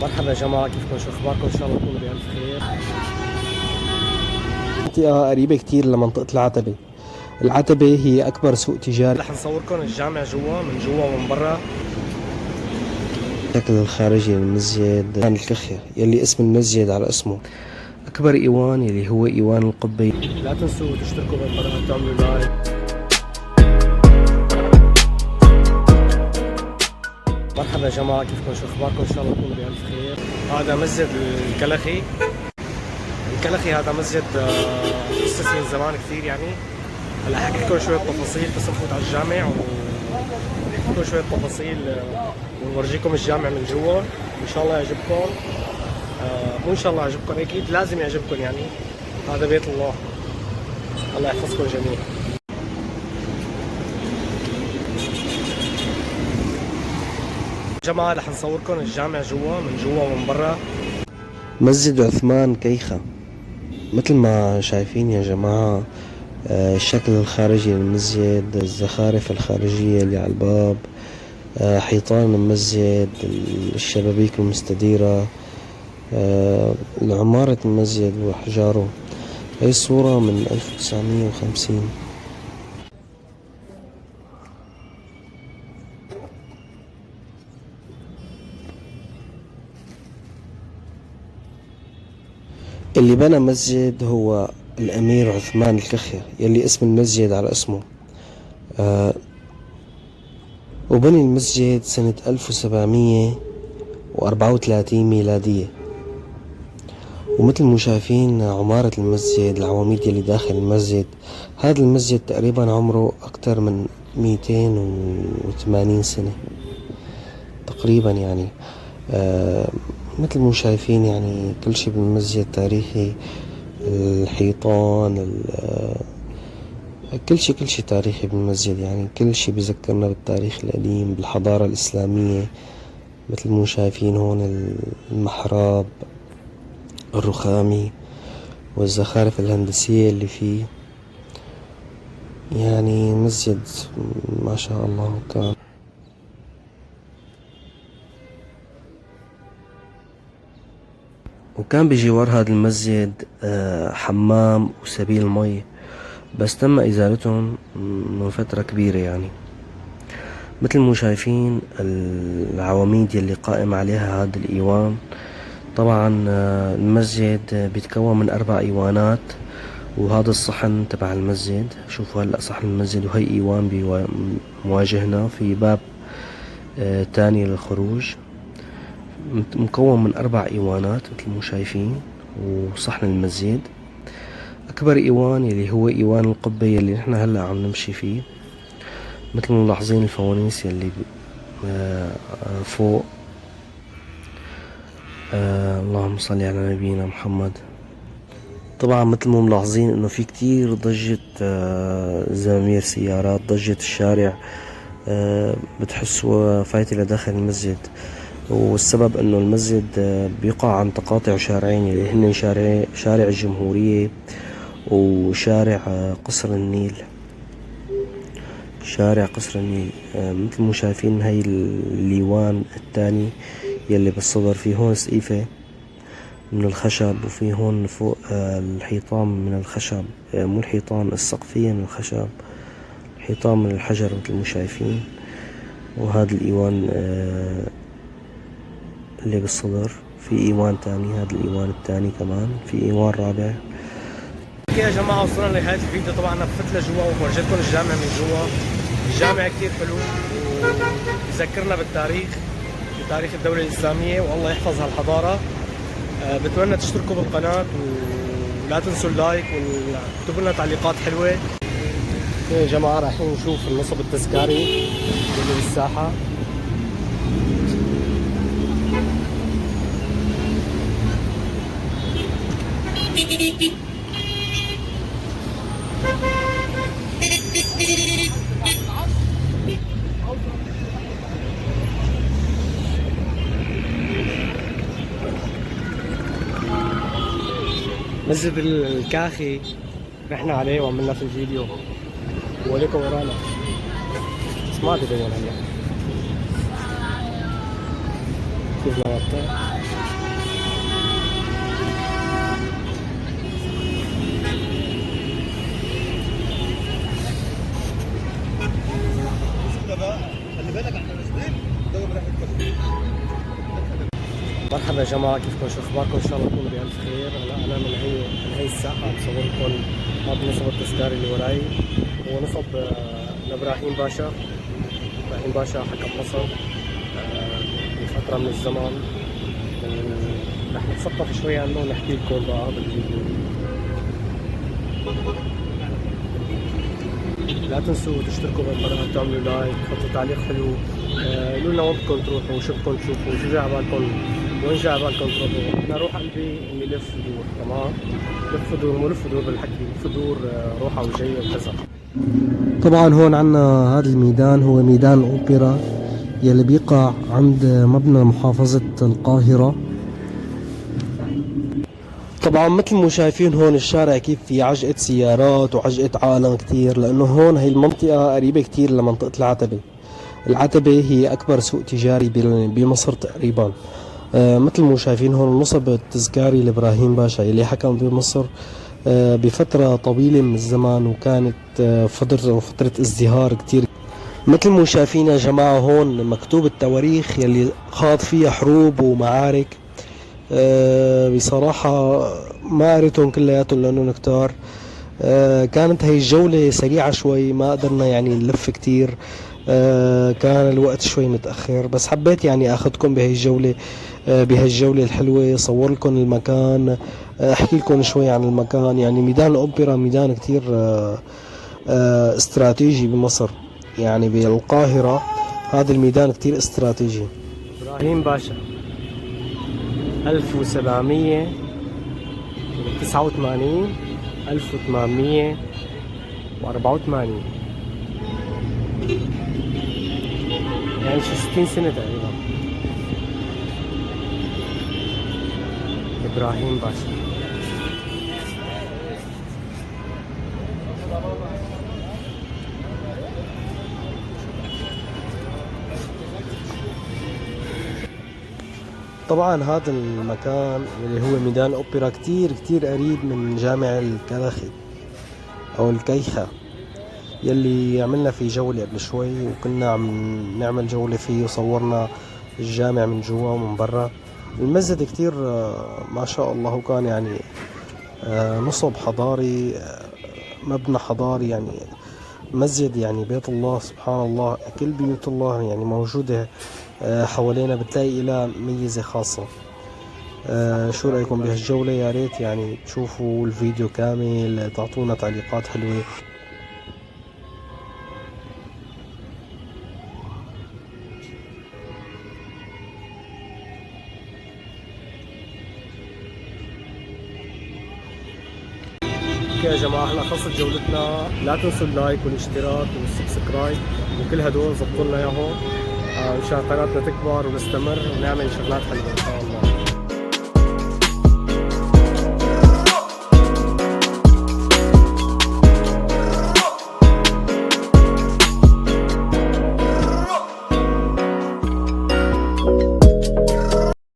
مرحبا يا جماعة، كيفكم؟ شو اخباركم؟ ان شاء الله تكونوا بألف خير. منطقة قريبة كتير لمنطقة العتبة. العتبة هي أكبر سوق تجاري. رح نصوركم الجامع جوا، من جوا ومن برا. الشكل الخارجي للمسجد عن الكخير يلي اسم المسجد على اسمه. أكبر إيوان يلي هو إيوان القبة. لا تنسوا تشتركوا بالقناة وتعملوا لايك. مرحبا يا جماعة، كيفكم؟ شو اخباركم؟ ان شاء الله تكونوا بألف خير. هذا مسجد الكلخي. الكلخي هذا مسجد أسس من زمان كثير يعني. هلا حكي لكم شوية تفاصيل بس نفوت على الجامع ونحكي لكم شوية تفاصيل ونورجيكم الجامع من جوا. ان شاء الله يعجبكم. مو ان شاء الله يعجبكم، اكيد لازم يعجبكم يعني. هذا بيت الله. الله يحفظكم جميعا. جماعة رح نصوركم الجامع جوا، من جوا ومن برا. مسجد عثمان كيخة مثل ما شايفين يا جماعة. الشكل الخارجي للمسجد، الزخارف الخارجية اللي على الباب، حيطان المسجد، الشبابيك المستديرة، عمارة المسجد وأحجاره. هاي الصورة من 1950. اللي بنى مسجد هو الأمير عثمان الكخير يلي اسم المسجد على اسمه. وبني المسجد سنة 1734 ميلادية. ومثل ما شايفين عمارة المسجد، العواميد يلي داخل المسجد. هذا المسجد تقريبا عمره أكثر من 280 سنة تقريبا يعني. مثل ما شايفين يعني كل شي بالمسجد تاريخي. الحيطان، كل شي تاريخي بالمسجد يعني. كل شي بذكرنا بالتاريخ القديم، بالحضارة الإسلامية. مثل ما شايفين هون المحراب الرخامي والزخارف الهندسية اللي فيه. يعني مسجد ما شاء الله كان. وكان بجوار هذا المسجد حمام وسبيل مي، بس تم إزالتهم من فترة كبيرة يعني. مثل ما شايفين العواميد يلي قائم عليها هذا الإيوان. طبعا المسجد بيتكون من 4 إيوانات، وهذا الصحن تبع المسجد. شوفوا هلأ صحن المسجد، وهي إيوان مواجهنا في باب تاني للخروج. مكون من 4 إيوانات مثل ما شايفين. وصحن المسجد أكبر إيوان يلي هو إيوان القبة يلي نحن هلأ عم نمشي فيه. مثل ما ملاحظين الفوانيس يلي فوق. اللهم صل على نبينا محمد. طبعا مثل ما ملاحظين انه في كتير ضجة زمامير سيارات، ضجة الشارع. بتحسوا فايتة لداخل المسجد. والسبب انه المسجد بيقع عن تقاطع شارعين اللي هن شارع الجمهورية وشارع قصر النيل. شارع قصر النيل. مثل ما شايفين هاي الليوان الثاني يلي بالصدر. في هون سقيفة من الخشب، وفي هون فوق الحيطان من الخشب. مو الحيطان، السقفية من الخشب، الحيطان من الحجر مثل ما شايفين. وهذا الإيوان اللي بالصدر. في إيوان تاني، هذا الإيوان الثاني كمان. في إيوان رابع. يا جماعة وصلنا لنهاية الفيديو. طبعا أنا فتت لجوا وورجيتكم الجامع من جوا. الجامع كتير حلو وبذكرنا بالتاريخ، بتاريخ الدولة الإسلامية، والله يحفظ هالحضارة. بتمنى تشتركوا بالقناة ولا تنسوا اللايك وتكتبوا لنا تعليقات حلوة. يا جماعة رايحين نشوف النصب التذكاري اللي بالساحة. مسجد الكاخي رحنا عليه وعملنا في الفيديو وليكم ورانا، بس ما بيبين هلا. كيف نورته. مرحبا يا جماعة، كيفكم؟ شو اخباركم؟ ان شاء الله تكونوا بألف خير. هلا انا من هي الساحة عم بصور لكم هذا النصب التذكاري اللي وراي. هو نصب لابراهيم باشا. ابراهيم باشا حكم مصر بفترة من الزمن. رح نتثقف شوي عنه ونحكي لكم بقى بالفيديو. لا تنسوا تشتركوا بالقناة، تعملوا لايك، تحطوا تعليق حلو، قولوا لنا وين بدكم تروحوا، شو بدكم تشوفوا، شو جاي عبالكم، وين جاي عبالكم تروحوا. انا روح قلبي اني لف ودور، تمام؟ لف ودور، مو لف ودور بالحكي، لف ودور روحه وجايه وكذا. طبعا هون عنا هذا الميدان، هو ميدان الأوبرا يلي بيقع عند مبنى محافظة القاهرة. طبعا مثل ما شايفين هون الشارع كيف في عجقة سيارات وعجقة عالم كتير، لأنه هون هي المنطقة قريبة كتير لمنطقة العتبة. العتبة هي أكبر سوق تجاري بمصر تقريبا. مثل ما شايفين هون النصب التذكاري لإبراهيم باشا اللي حكم بمصر بفترة طويلة من الزمان، وكانت فترة ازدهار كتير. مثل ما شايفين يا جماعة هون مكتوب التواريخ يلي خاض فيها حروب ومعارك. بصراحة ما قريتهم كلياتهم لأنه كتار. كانت هي الجولة سريعة شوي، ما قدرنا يعني نلف كتير. كان الوقت شوي متأخر، بس حبيت يعني أخذكم بهالجولة الحلوة، صور لكم المكان، أحكي لكم شوي عن المكان. يعني ميدان الأوبرا ميدان كتير استراتيجي بمصر، يعني بالقاهرة هذا الميدان كتير استراتيجي. ابراهيم باشا 1789 1884، يعني شي 60 سنة تقريبا. ابراهيم باشا. طبعا هذا المكان اللي هو ميدان أوبرا كتير كتير قريب من جامع الكلخي أو الكيخة، يلي عملنا فيه جولة قبل شوي، وكنا عم نعمل جولة فيه وصورنا الجامع من جوا ومن برا. المسجد كتير ما شاء الله، وكان يعني نصب حضاري، مبنى حضاري، يعني مسجد، يعني بيت الله سبحان الله. كل بيوت الله يعني موجودة حوالينا، بتلاقي لها ميزة خاصة. شو رأيكم بهالجولة؟ يا ريت يعني تشوفوا الفيديو كامل، تعطونا تعليقات حلوة. يا جماعة هلا خلصت جولتنا، لا تنسوا اللايك والاشتراك والسبسكرايب وكل هدول، ظبطوا لنا اياهم مشان قناتنا تكبر ونستمر ونعمل شغلات حلوة ان شاء الله.